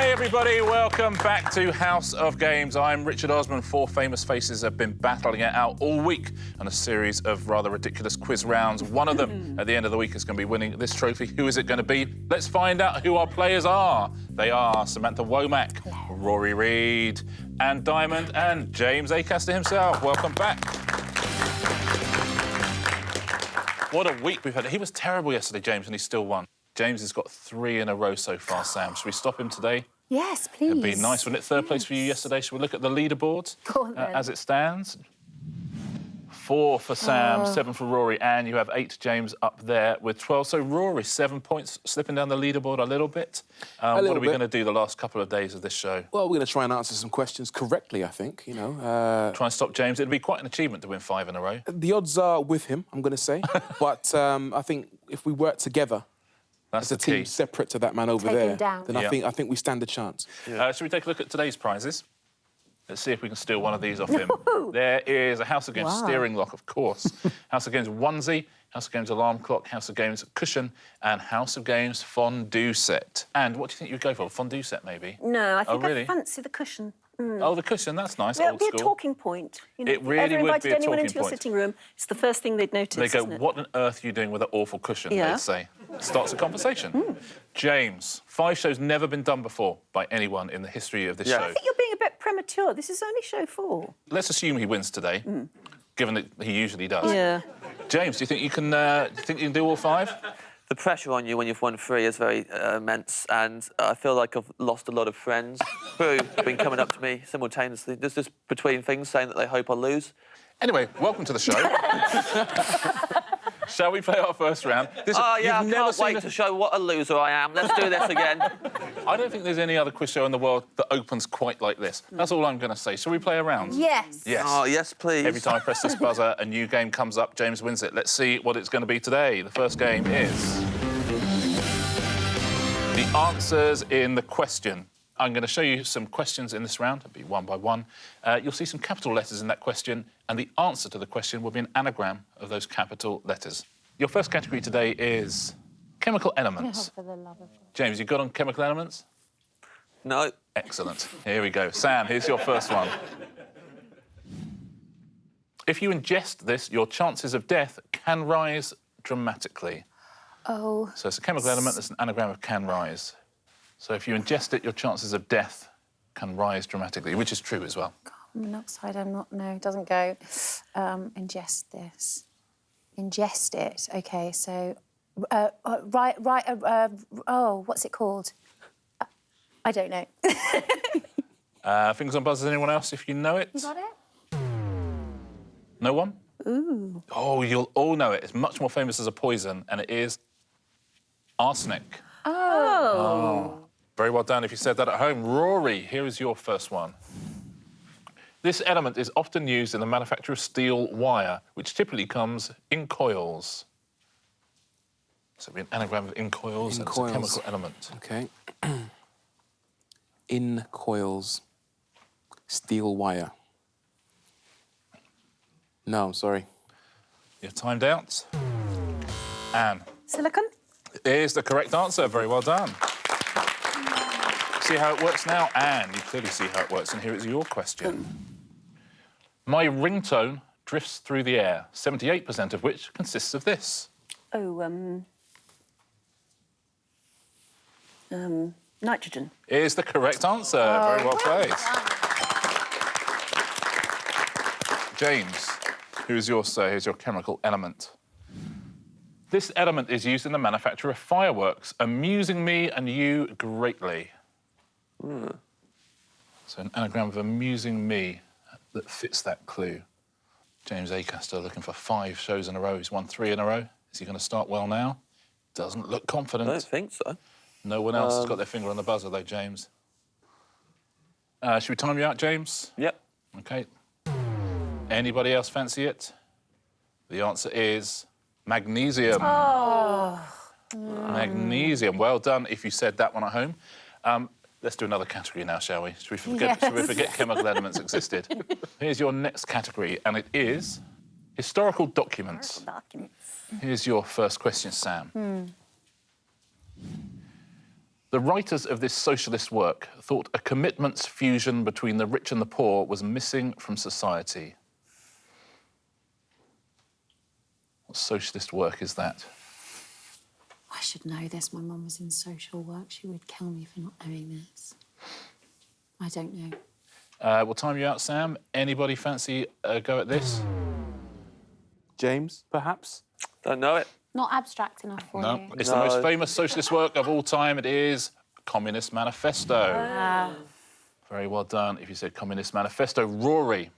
Hey everybody, welcome back to House of Games. I'm Richard Osman. Four famous faces have been battling it out all week on a series of rather ridiculous quiz rounds. One of them at the end of the week is going to be winning this trophy. Who is it going to be? Let's find out who our players are. They are Samantha Womack, Rory, Reid, and Diamond, and James Acaster himself. Welcome back. What a week we've had. He was terrible yesterday, James, and he still won. James has got 3 in a row so far, Sam. Should we stop him today? Yes, please. It'd be nice, wouldn't it? Third place for you yesterday. Should we look at the leaderboard as it stands? 4 for Sam, 7 for Rory, and you have 8, James, up there with 12. So Rory, 7 points, slipping down the leaderboard a little bit. What are we going to do the last couple of days of this show? Well, we're going to try and answer some questions correctly, I think, you know. Try and stop James. It'd be quite an achievement to win 5 in a row. The odds are with him, I'm going to say. But I think if we work together, that's as a team separate to that man over there, then I think we stand a chance. Should we take a look at today's prizes? Let's see if we can steal one of these off him. There is a House of Games steering lock, of course. House of Games onesie, House of Games alarm clock, House of Games cushion, and House of Games fondue set. And what do you think you'd go for? A fondue set, maybe? No, I think really? I fancy the cushion. Oh, the cushion, that's nice, Well, old it'd school. be a talking point. You know, It really if you would ever be invited a anyone talking into your point. sitting room, it's the first thing they'd notice, They go, isn't it? what on earth are you doing with that awful cushion, they'd say. Starts a conversation. James, 5 shows never been done before by anyone in the history of this show. I think you're being a bit premature. This is only show 4. Let's assume he wins today, given that he usually does. Yeah. James, do you think you can do all 5? The pressure on you when you've won 3 is very immense, and I feel like I've lost a lot of friends who have been coming up to me simultaneously, just between things, saying that they hope I lose. Anyway, welcome to the show. Shall we play our first round? I can't wait to show what a loser I am. Let's do this again. I don't think there's any other quiz show in the world that opens quite like this. That's all I'm going to say. Shall we play a round? Yes. Yes. Oh, yes, please. Every time I press this buzzer, a new game comes up. James wins it. Let's see what it's going to be today. The first game is the answers in the question. I'm going to show you some questions in this round. It'll be one by one. You'll see some capital letters in that question, and the answer to the question will be an anagram of those capital letters. Your first category today is chemical elements. Oh, for the love of... James, you got on chemical elements? No. Excellent. Here we go. Sam, here's your first one. If you ingest this, your chances of death can rise dramatically. Oh. So it's a chemical element that's an anagram of can rise. So if you ingest it, your chances of death can rise dramatically, which is true as well. Carbon monoxide, no, it doesn't go. Ingest this. Ingest it. OK, so... what's it called? I don't know. Fingers on buzzers, anyone else, if you know it? You got it? No one? Ooh. Oh, you'll all know it. It's much more famous as a poison, and it is arsenic. Oh. Very well done if you said that at home. Rory, here is your first one. This element is often used in the manufacture of steel wire, which typically comes in coils. So it'll be an anagram of in coils, and it's a chemical element. OK. In coils. Steel wire. No, I'm sorry. You're timed out. Anne. Silicon? Is the correct answer. Very well done. See how it works now? Anne, you clearly see how it works, and here is your question. My ringtone drifts through the air, 78% of which consists of this. Oh, nitrogen. Is the correct answer. Very well played. James, here's your chemical element. This element is used in the manufacture of fireworks, amusing me and you greatly. So an anagram of amusing me that fits that clue. James Acaster looking for 5 shows in a row. He's won 3 in a row. Is he going to start well now? Doesn't look confident. I don't think so. No one else has got their finger on the buzzer, though, James. Should we time you out, James? Yep. OK. Anybody else fancy it? The answer is magnesium. Oh. Magnesium. Well done if you said that one at home. Let's do another category now, shall we? Should we forget chemical elements existed? Here's your next category, and it is historical documents. Here's your first question, Sam. The writers of this socialist work thought a commitments fusion between the rich and the poor was missing from society. What socialist work is that? I should know this. My mum was in social work. She would kill me for not knowing this. I don't know. We'll time you out, Sam. Anybody fancy a go at this? James, perhaps? Don't know it. Not abstract enough for No. you. It's the most famous socialist work of all time. It is Communist Manifesto. Very well done. If you said Communist Manifesto, Rory,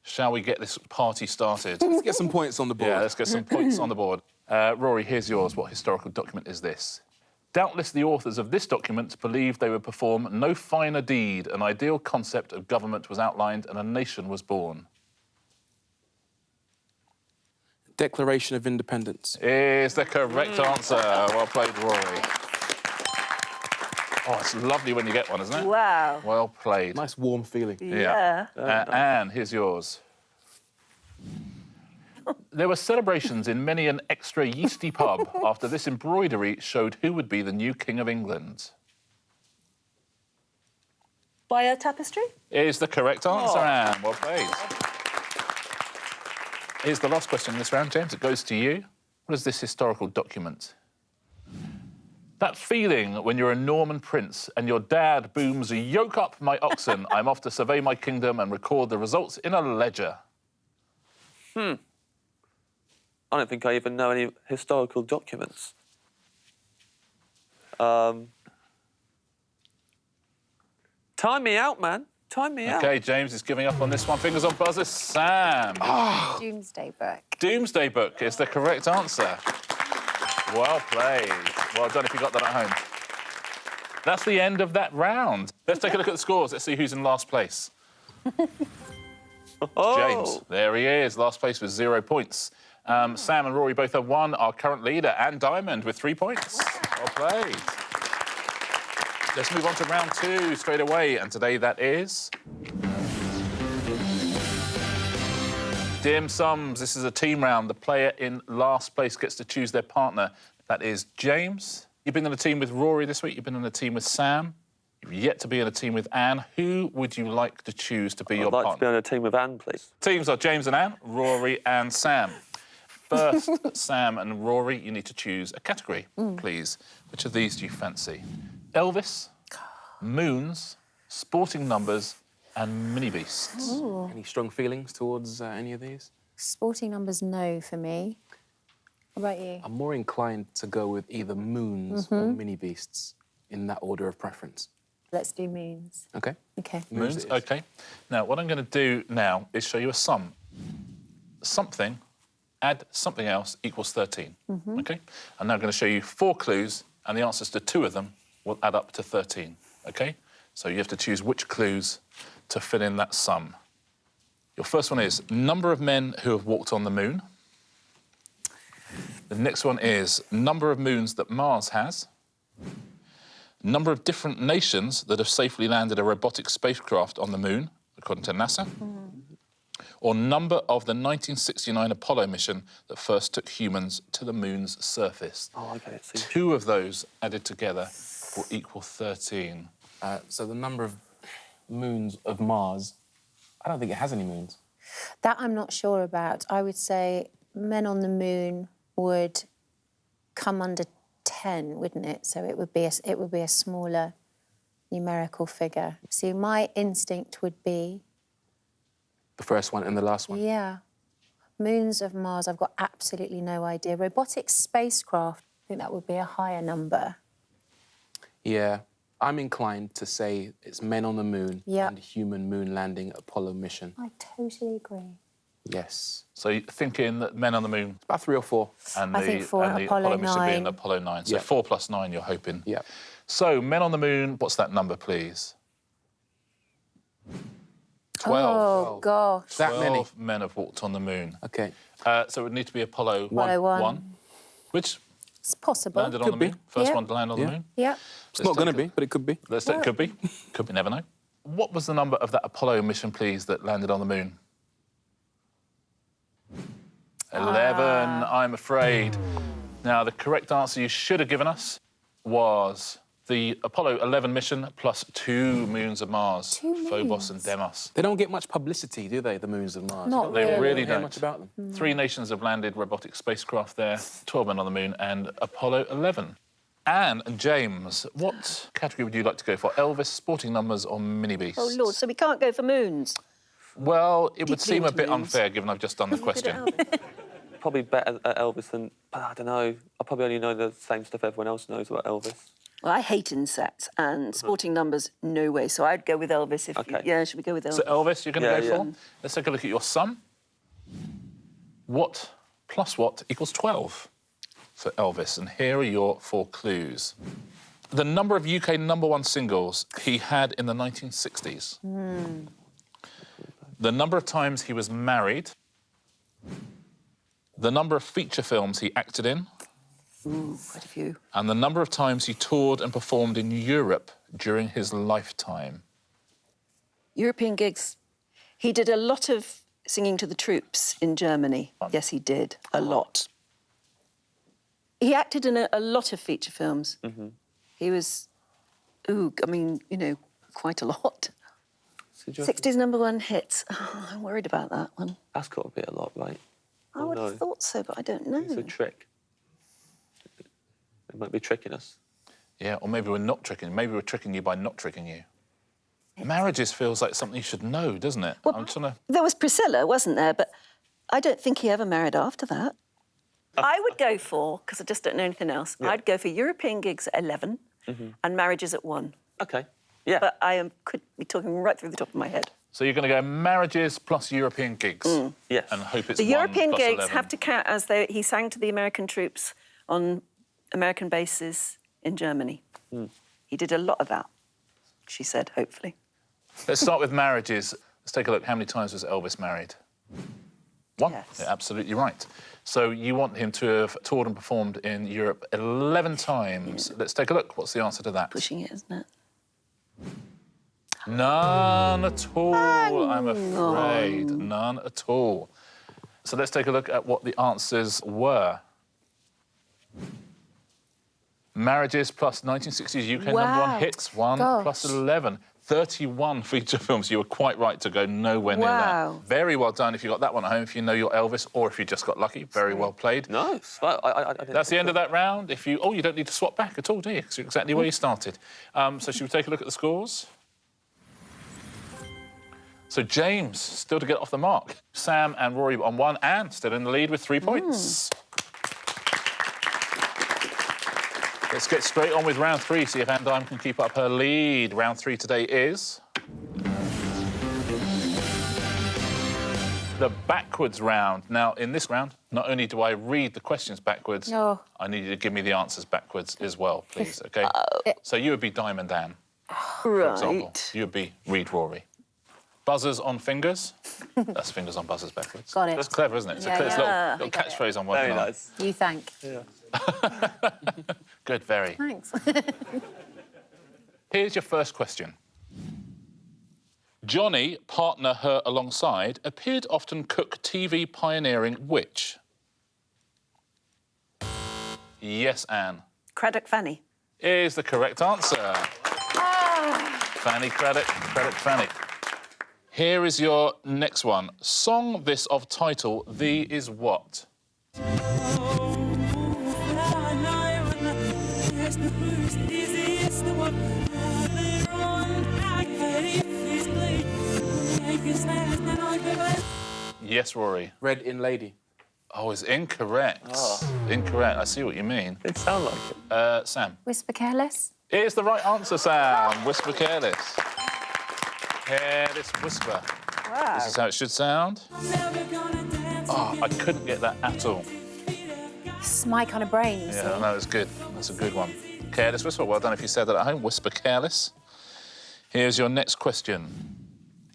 shall we get this party started? Let's get some points on the board. Yeah, let's get some points on the board. Rory, here's yours. What historical document is this? Doubtless the authors of this document believed they would perform no finer deed. An ideal concept of government was outlined and a nation was born. Declaration of Independence. Is the correct answer. Well played, Rory. Oh, it's lovely when you get one, isn't it? Wow. Well played. Nice warm feeling. Yeah. Anne, here's yours. There were celebrations in many an extra yeasty pub after this embroidery showed who would be the new King of England. By a tapestry? Is the correct answer, Anne. Well played. Here's the last question in this round, James. It goes to you. What is this historical document? That feeling when you're a Norman prince and your dad booms, "Yoke up my oxen, I'm off to survey my kingdom and record the results in a ledger." I don't think I even know any historical documents. Time me out, man. Time me out. OK, James is giving up on this one. Fingers on buzzers. Sam. Doomsday Book. Doomsday Book is the correct answer. Well played. Well done if you got that at home. That's the end of that round. Let's take a look at the scores. Let's see who's in last place. Oh. James, there he is. Last place with 0 points. Sam and Rory both have 1. Our current leader, Anne Diamond, with 3 points. Well played. Let's move on to round 2 straight away. And today that is... Dim Sums. This is a team round. The player in last place gets to choose their partner. That is James. You've been in a team with Rory this week. You've been in a team with Sam. You've yet to be in a team with Anne. Who would you like to choose to be your partner? I'd like to be on a team with Anne, please. Teams are James and Anne, Rory and Sam. First, Sam and Rory, you need to choose a category, please. Which of these do you fancy? Elvis, moons, sporting numbers and mini beasts. Any strong feelings towards any of these? Sporting numbers, no for me. What about you? I'm more inclined to go with either moons or mini beasts in that order of preference. Let's do moons. OK? OK. Moons, it is. OK. Now, what I'm going to do now is show you a sum. Something, add something else equals 13. OK? I'm now going to show you 4 clues, and the answers to 2 of them will add up to 13. OK? So you have to choose which clues to fill in that sum. Your first one is number of men who have walked on the moon. The next one is number of moons that Mars has. Number of different nations that have safely landed a robotic spacecraft on the moon, according to NASA. Or number of the 1969 Apollo mission that first took humans to the moon's surface. Oh, OK. So 2 of those added together will equal 13. So the number of moons of Mars, I don't think it has any moons. That I'm not sure about. I would say men on the moon would come under 10, wouldn't it? So it would be a smaller numerical figure. See, my instinct would be... The first one and the last one. Yeah. Moons of Mars, I've got absolutely no idea. Robotic spacecraft, I think that would be a higher number. Yeah. I'm inclined to say it's men on the moon and human moon landing Apollo mission. I totally agree. Yes. So you're thinking that men on the moon About 3 or 4. and I the, think 4 and the Apollo mission 9. being Apollo 9. So Yeah. 4 plus 9 you're hoping. Yeah. So men on the moon, what's that number, please? 12. Oh, gosh. That many? 12 men have walked on the moon. OK. So it would need to be Apollo Apollo 1. Which It's possible. landed on the Could be. moon. First Yeah. one to land on the Yeah. moon. Yeah. It's not going to be, but it could be. Let's say it could be. Could be, never know. What was the number of that Apollo mission, please, that landed on the moon? 11, I'm afraid. Now, the correct answer you should have given us was The Apollo 11 mission plus 2 moons of Mars, 2 Phobos moons. and Deimos. They don't get much publicity, do they, the moons of Mars? Not They really hear don't. much about them. 3 nations have landed robotic spacecraft there, 12 men on the moon, and Apollo 11. Anne and James, what category would you like to go for? Elvis, sporting numbers, or mini beasts? Oh, Lord, so we can't go for moons. Well, it would Deeply seem a into bit moons. unfair given I've just done the question. Probably better at Elvis than... I don't know. I probably only know the same stuff everyone else knows about Elvis. Well, I hate insects and sporting numbers, no way. So I'd go with Elvis if... Okay. Yeah, should we go with Elvis? So, Elvis, you're going to Yeah, go yeah. for? Let's take a look at your sum. What plus what equals 12 for Elvis? And here are your 4 clues. The number of UK #1 singles he had in the 1960s. The number of times he was married. The number of feature films he acted in. Ooh, quite a few. And the number of times he toured and performed in Europe during his lifetime. European gigs. He did a lot of singing to the troops in Germany. Yes, he did. A lot. He acted in a lot of feature films. He was, I mean, you know, quite a lot. So do you 60s #1 hits. Oh, I'm worried about that one. That's got to be a lot, right? I would have thought so, but I don't know. It's a trick. It might be tricking us. Yeah, or maybe we're not tricking. Maybe we're tricking you by not tricking you. Marriages feels like something you should know, doesn't it? Well, I'm trying to... There was Priscilla, wasn't there? But I don't think he ever married after that. I would go for, because I just don't know anything else, I'd go for European gigs at 11 and marriages at 1. OK, yeah. But I could be talking right through the top of my head. So you're going to go marriages plus European gigs? Yes. And hope it's The 1 European plus gigs 11. have to count as though he sang to the American troops on American bases in Germany. He did a lot of that, she said, hopefully. Let's start with marriages. Let's take a look. How many times was Elvis married? 1. Yes. Yeah, absolutely right. So you want him to have toured and performed in Europe 11 times. Let's take a look. What's the answer to that? Pushing it, isn't it? None at all, I'm afraid. None at all. So let's take a look at what the answers were. Marriages plus 1960s UK Wow. #1 hits, 1 plus Gosh. 11. 31 feature films. You were quite right to go nowhere near Wow. that. Very well done if you got that one at home, if you know your Elvis, or if you just got lucky. Very well played. No, it's fine. I didn't That's the end of that round. If you... Oh, you don't need to swap back at all, do you? 'Cause you're exactly where you started. So should we take a look at the scores? So James, still to get off the mark. Sam and Rory on 1, and still in the lead with 3 points. Let's get straight on with round 3, see if Anne Dime can keep up her lead. Round 3 today is... the backwards round. Now, in this round, not only do I read the questions backwards, Oh. I need you to give me the answers backwards as well, please, OK? So you would be Diamond Anne, for example. Right. You would be Reid Rory. Buzzers on fingers. That's fingers on buzzers backwards. Got it. That's clever, isn't it? It's Yeah, a, it's a yeah. little catchphrase I'm working Very on. nice. You thank. Good, very. Thanks. Here's your first question. Johnny, partner her alongside, appeared often cook TV pioneering which? Yes, Anne. Craddock Fanny. Is the correct answer. Fanny Craddock, Craddock Fanny. Here is your next one. Song this of title, Thee is What? Yes, Rory. Red in Lady. Oh, it's incorrect. Incorrect. I see what you mean. It sounds like it. Sam. Whisper Careless. It is the right answer, Sam. Whisper Careless. Careless Whisper. Wow. This is how it should sound. Oh, I couldn't get that at all. It's my kind of brain, you see. Yeah, no, it's good. That's a good one. Careless Whisper. Well done if you said that at home. Whisper Careless. Here's your next question.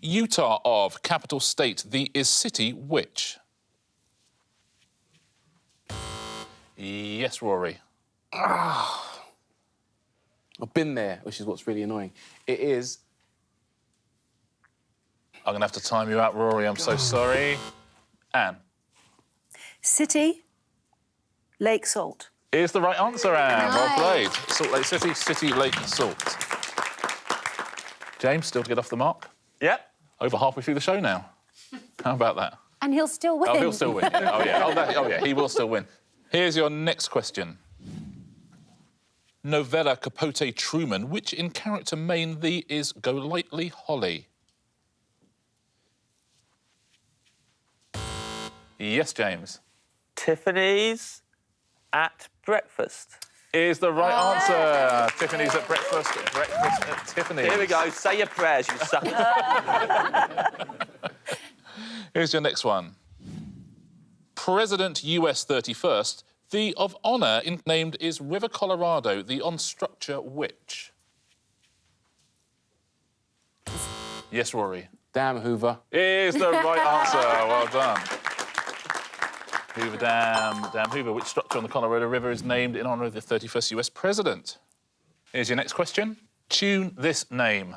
Utah of capital state, the is city which? Yes, Rory. I've been there, which is what's really annoying. It is... I'm going to have to time you out, Rory. I'm so sorry. Anne. City, Lake Salt. is the right answer, Anne. Well Nice. played. Salt Lake City, City Lake Salt. James, still to get off the mark. Yep. Over halfway through the show now. How about that? And he'll still win. Oh, he'll still win. Yeah. Oh, yeah. Oh, yeah, he will still win. Here's your next question. Novella Capote Truman, which in character main thee is Golightly Holly? Yes, James. Tiffany's at breakfast. Is the right answer. Tiffany's at breakfast. Breakfast at Tiffany's. Here we go. Say your prayers, you sucker. Here's your next one. President US 31st, the of honour named is River Colorado, the on structure which? Yes, Rory. Damn, Hoover. Is the right answer. Well done. Hoover Dam, Hoover. Which structure on the Colorado River is named in honour of the 31st US president? Here's your next question. Tune this name.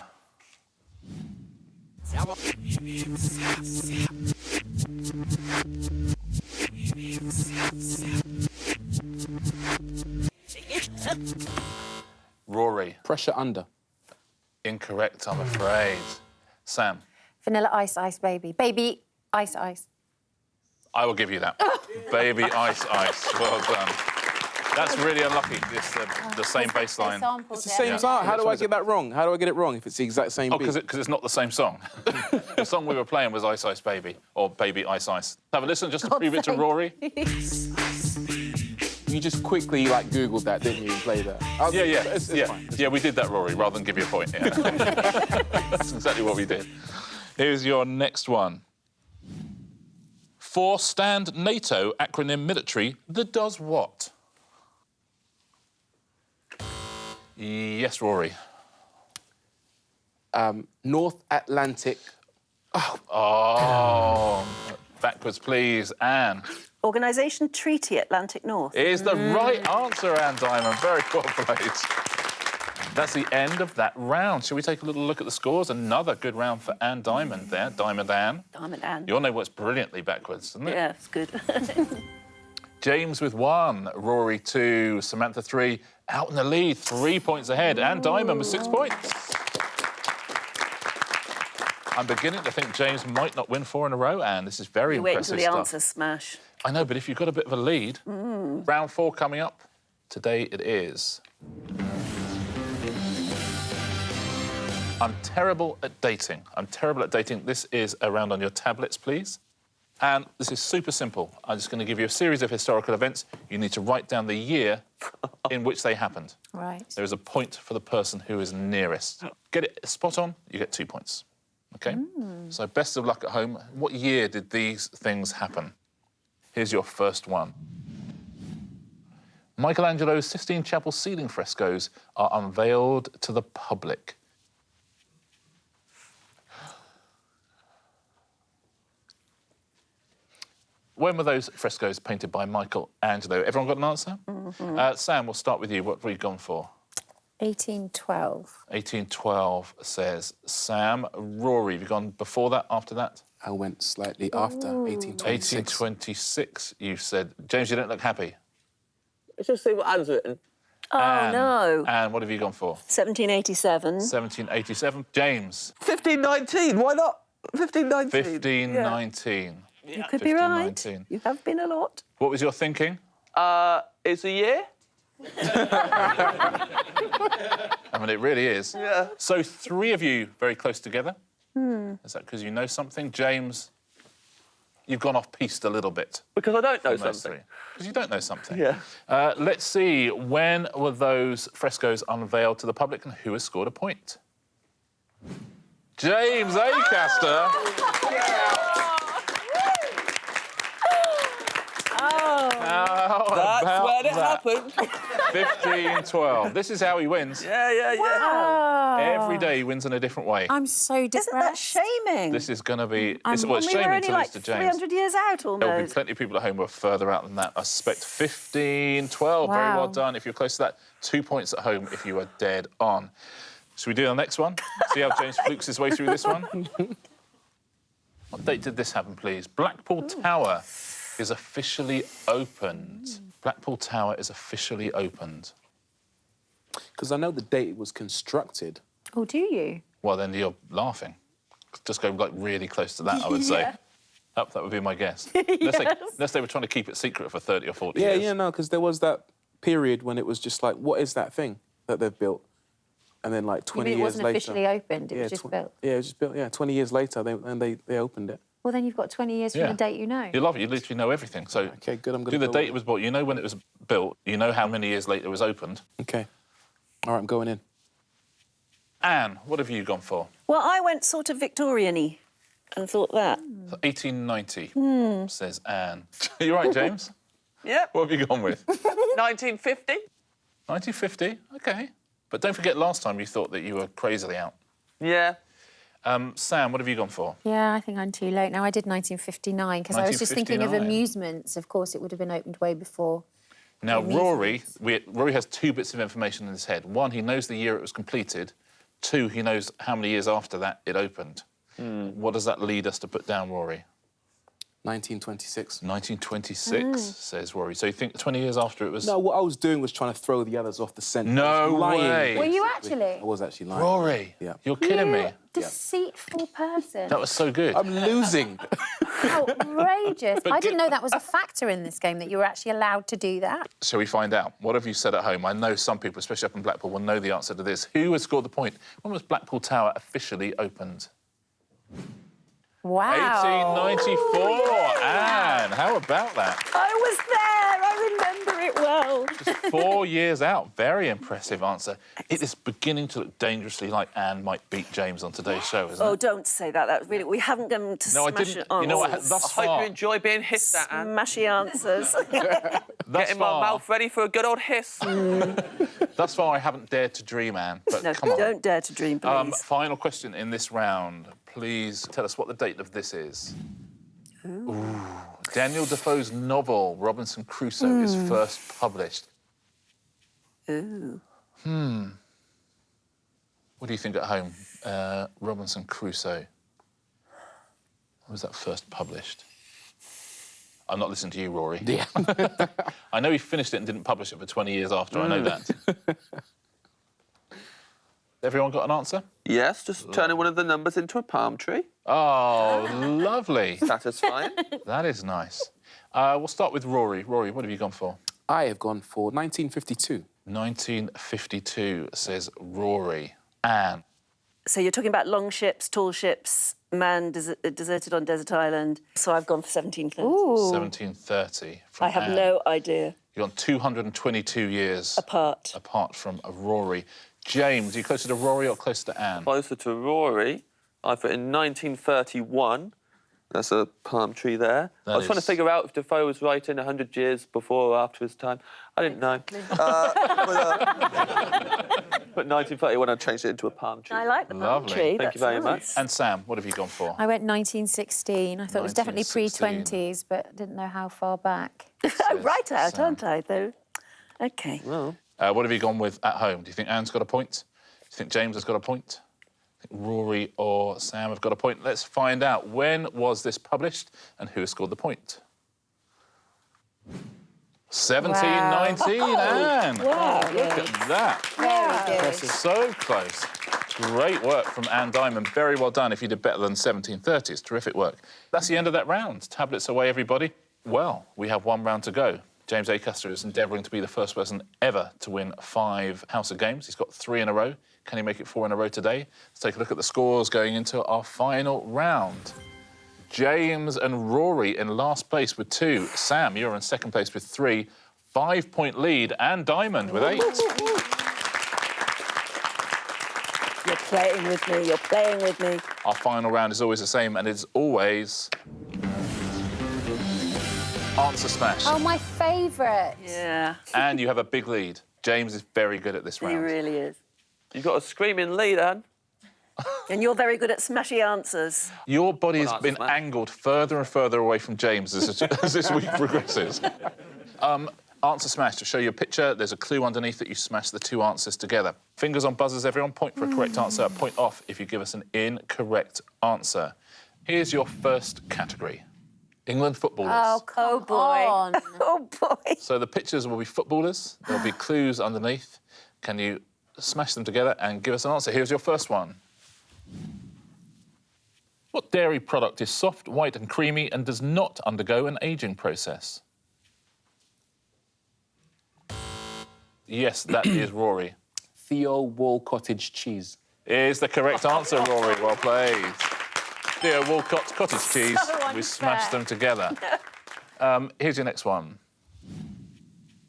Rory. Pressure under. Incorrect, I'm afraid. Sam. Vanilla Ice Ice Baby. Baby Ice Ice. I will give you that. Baby Ice Ice. Well done. That's really unlucky. It's the same bass line. It's the same song. How do I get that wrong? How do I get it wrong if it's the exact same beat? Because it's not the same song. The song we were playing was Ice Ice Baby, or Baby Ice Ice. Have a listen just to prove it to Rory. You just quickly, like, Googled that, didn't you, and played that? It's fine. Yeah, we did that, Rory, rather than give you a point. Yeah. That's exactly what we did. Here's your next one. For Stand NATO acronym military that does what? Yes, Rory. North Atlantic. Oh, backwards, please. Anne. Organisation Treaty Atlantic North. Is the right answer, Anne Diamond. Very well played. That's the end of that round. Shall we take a little look at the scores? Another good round for Anne Diamond there. Diamond Anne. Diamond Anne. Your name works brilliantly backwards, doesn't it? Yeah, it's good. James with 1, Rory 2, Samantha 3, out in the lead, 3 points ahead, and Diamond with 6 points. I'm beginning to think James might not win 4 in a row, Anne. This is very You wait impressive until the stuff. answer smash. I know, but if you've got a bit of a lead, round 4 coming up. Today it is. I'm terrible at dating. This is a round on your tablets, please. And this is super simple. I'm just going to give you a series of historical events. You need to write down the year in which they happened. Right. There is a point for the person who is nearest. Get it spot on, you get 2 points. OK? So best of luck at home. What year did these things happen? Here's your first one. Michelangelo's Sistine Chapel ceiling frescoes are unveiled to the public. When were those frescoes painted by Michelangelo? Everyone got an answer? Sam, we'll start with you. What have you gone for? 1812. 1812 says Sam. Rory, have you gone before that, after that? I went slightly after 1826. 1826, you said. James, you don't look happy. Let's just see what Anne's written. Oh, no. And what have you gone for? 1787. 1787. James. 1519, why not? 1519. 1519. You could be right. 1519. You have been a lot. What was your thinking? It's a year? I mean, it really is. Yeah. So 3 of you very close together. Is that because you know something? James, you've gone off-piste a little bit. Because I don't know from those something. Because you don't know something. Yeah. Let's see, when were those frescoes unveiled to the public and who has scored a point? James Acaster. That's when it happened. 1512. This is how he wins. Yeah. Wow. Every day he wins in a different way. I'm so depressed. Isn't that shaming? This is going to be... It's we're shaming only to lose like to James. 300 years out There'll be almost. plenty of people at home who are further out than that. I suspect 1512. Very well Wow. done. If you're close to that, 2 points at home if you are dead on. Should we do the next one? See how James flukes his way through this one? What date did this happen, please? Blackpool Tower is officially opened. Blackpool Tower is officially opened? Because I know the date it was constructed. Oh, do you? Well, then you're laughing. Just go, like, really close to that, I would say. Yeah. That would be my guess. Yes. Unless they were trying to keep it secret for 30 or 40 years. Yeah, no, because there was that period when it was just like, what is that thing that they've built? And then, like, 20 You mean years it wasn't later... officially opened, it was just built? Yeah, it was just built, yeah. 20 years later, they opened it. Well, then you've got 20 years from Yeah. the date you know. You love it. You literally know everything. So, Okay, good, I'm gonna do the go date with it was built. You know when it was built. You know how many years later it was opened. Okay. All right, I'm going in. Anne, what have you gone for? Well, I went sort of Victorian-y and thought that. So 1890, says Anne. You right, James? Yep. What have you gone with? 1950. 1950? OK. But don't forget last time you thought that you were crazily out. Yeah. Sam, what have you gone for? Yeah, I think I'm too late now. I did 1959 because I was just thinking of 1959. amusements. Of course, it would have been opened way before. Now, Amusements. Rory has two bits of information in his head. One, he knows the year it was completed. Two, he knows how many years after that it opened. What does that lead us to put down, Rory? 1926. 1926, says Rory. So you think 20 years after it was... No, what I was doing was trying to throw the others off the scent. No I was lying, way. Were you basically. actually? I was actually lying. Rory, Yeah. you're kidding me. Deceitful person. That was so good. I'm losing. Outrageous. But I didn't know that was a factor in this game, that you were actually allowed to do that. Shall we find out? What have you said at home? I know some people, especially up in Blackpool, will know the answer to this. Who has scored the point? When was Blackpool Tower officially opened? Wow. 1894. Anne, how about that? I was there. I remember it well. Just 4 years out. Very impressive answer. It is beginning to look dangerously like Anne might beat James on today's show, isn't Oh, it? don't say that. That really, we haven't gone to No, I smash didn't. it on. You know what? Thus I hope far, you enjoy being hissed at, Anne. Smashy answers. thus Getting my far, mouth ready for a good old hiss. thus far, I haven't dared to dream, Anne. But No, come on. don't dare to dream, please. Final question in this round. Please tell us what the date of this is. Ooh. Daniel Defoe's novel, Robinson Crusoe, is first published. Ooh. What do you think at home? Robinson Crusoe. When was that first published? I'm not listening to you, Rory. Yeah. I know he finished it and didn't publish it for 20 years after, I know that. Everyone got an answer? Yes, just turning one of the numbers into a palm tree. Oh, lovely. Satisfying. That is nice. We'll start with Rory. Rory, what have you gone for? I have gone for 1952. 1952, says Rory. Anne. So you're talking about long ships, tall ships, man deserted on desert island. So I've gone for 1730. Ooh. 1730. From I have Anne. no idea. You're on 222 years Apart from Rory. James, are you closer to Rory or closer to Anne? Closer to Rory, I put in 1931. That's a palm tree there. I was trying to figure out if Defoe was writing 100 years before or after his time. I didn't know. But 1931, I changed it into a palm tree. I like the palm Lovely. tree. Thank you very much. And Sam, what have you gone for? I went 1916. I thought it was definitely 1916. pre-20s, but didn't know how far back. I'm right out, Sam. aren't I, though? OK. Well, What have you gone with at home? Do you think Anne's got a point? Do you think James has got a point? I think Rory or Sam have got a point. Let's find out. When was this published and who has scored the point? 1719, Anne. Wow. Look at that. Very good. So close. Great work from Anne Diamond. Very well done. If you did better than 1730, it's terrific work. That's the end of that round. Tablets away, everybody. Well, we have one round to go. James Acaster is endeavouring to be the first person ever to win 5 House of Games. He's got 3 in a row. Can he make it 4 in a row today? Let's take a look at the scores going into our final round. James and Rory in last place with 2. Sam, you're in second place with 3. 5-point lead. And Diamond with 8. You're playing with me. You're playing with me. Our final round is always the same, and it's always Answer Smash. Oh, my favourite. Yeah. And you have a big lead. James is very good at this He round. really is. you've got a screaming lead, Anne. And you're very good at smashy answers. Your body has Answer been Smash. angled further and further away from James as this week progresses. Answer Smash. To show you a picture, there's a clue underneath that you smash the 2 answers together. Fingers on buzzers, everyone. Point for a correct answer, point off if you give us an incorrect answer. Here's your first category. England footballers. Oh, come on. Oh, boy. So the pictures will be footballers. There'll be clues underneath. Can you smash them together and give us an answer? Here's your first one. What dairy product is soft, white and creamy and does not undergo an ageing process? Yes, that is Rory. Theo Wall cottage cheese. Is the correct answer, Rory. Well played. Theo Walcott's cottage cheese. We smashed them together. Here's your next one.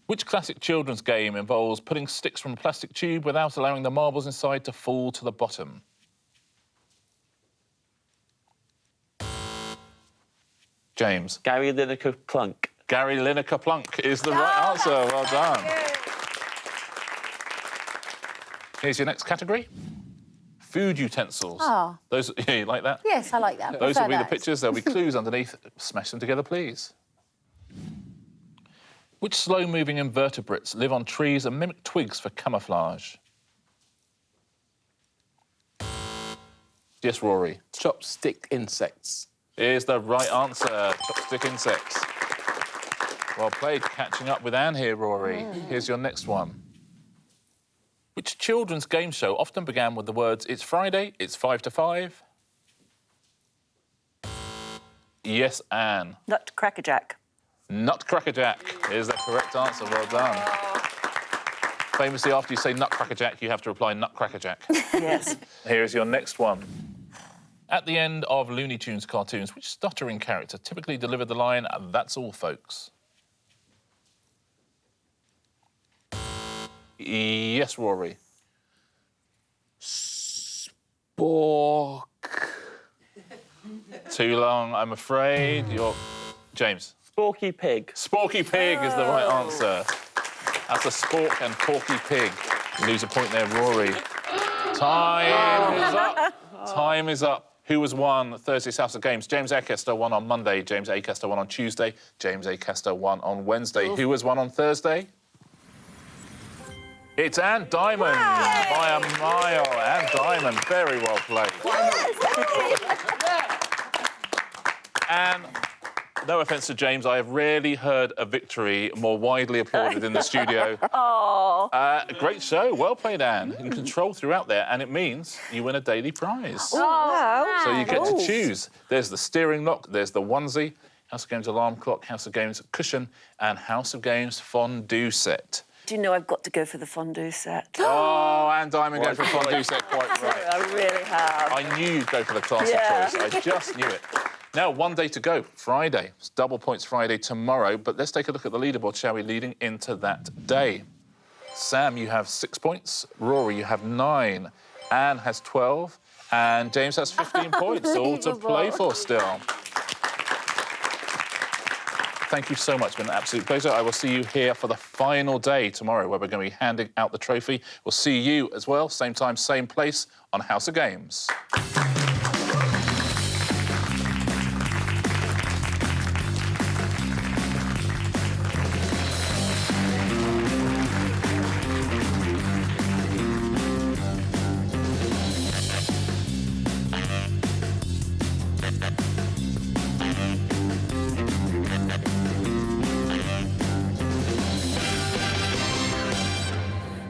Which classic children's game involves putting sticks from a plastic tube without allowing the marbles inside to fall to the bottom? James. Gary Lineker Plunk. Gary Lineker Plunk is the right answer. Well done. Here's your next category. Food utensils. Oh. Those, yeah, you like that? Yes, I like that. Those will Prefer be the those. pictures. There'll be clues underneath. Smash them together, please. Which slow-moving invertebrates live on trees and mimic twigs for camouflage? Yes, Rory. Chopstick insects. Is the right answer. Chopstick insects. Well played. Catching up with Anne here, Rory. Here's your next one. Which children's game show often began with the words, "It's Friday, it's 5 to 5"? Yes, Anne. Nutcracker Jack. Nutcracker Jack is the correct answer. Well done. Famously, after you say Nutcracker Jack, you have to reply Nutcracker Jack. Yes. Here is your next one. At the end of Looney Tunes cartoons, which stuttering character typically delivered the line, "That's all, folks"? Yes, Rory. Spork. Too long, I'm afraid. You're... James. Sporky Pig. Sporky Pig is the right answer. That's a spork and porky pig. You lose a point there, Rory. Time is up. Time is up. Who has won Thursday's House of Games? James Acaster won on Monday. James Acaster won on Tuesday. James Acaster won on Wednesday. Who has won on Thursday? It's Anne Diamond by a mile. Anne Diamond, very well played. And no offence to James, I have rarely heard a victory more widely applauded in the studio. Great show, well played, Anne. In control throughout there, and it means you win a daily prize. Wow. So you get to choose. There's the steering lock, there's the onesie, House of Games alarm clock, House of Games cushion, and House of Games fondue set. Do you know I've got to go for the fondue set? Oh, Anne Diamond going for a fondue set, quite right. I really have. I knew you'd go for the classic choice. I just knew it. Now, one day to go, Friday. It's double points Friday tomorrow, but let's take a look at the leaderboard, shall we, leading into that day. Sam, you have 6 points. Rory, you have 9. Anne has 12. And James has 15 points, all to play for still. Thank you so much. It's been an absolute pleasure. I will see you here for the final day tomorrow, where we're going to be handing out the trophy. We'll see you as well, same time, same place, on House of Games.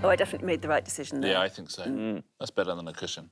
Oh, I definitely made the right decision there. Yeah, I think so. That's better than a cushion.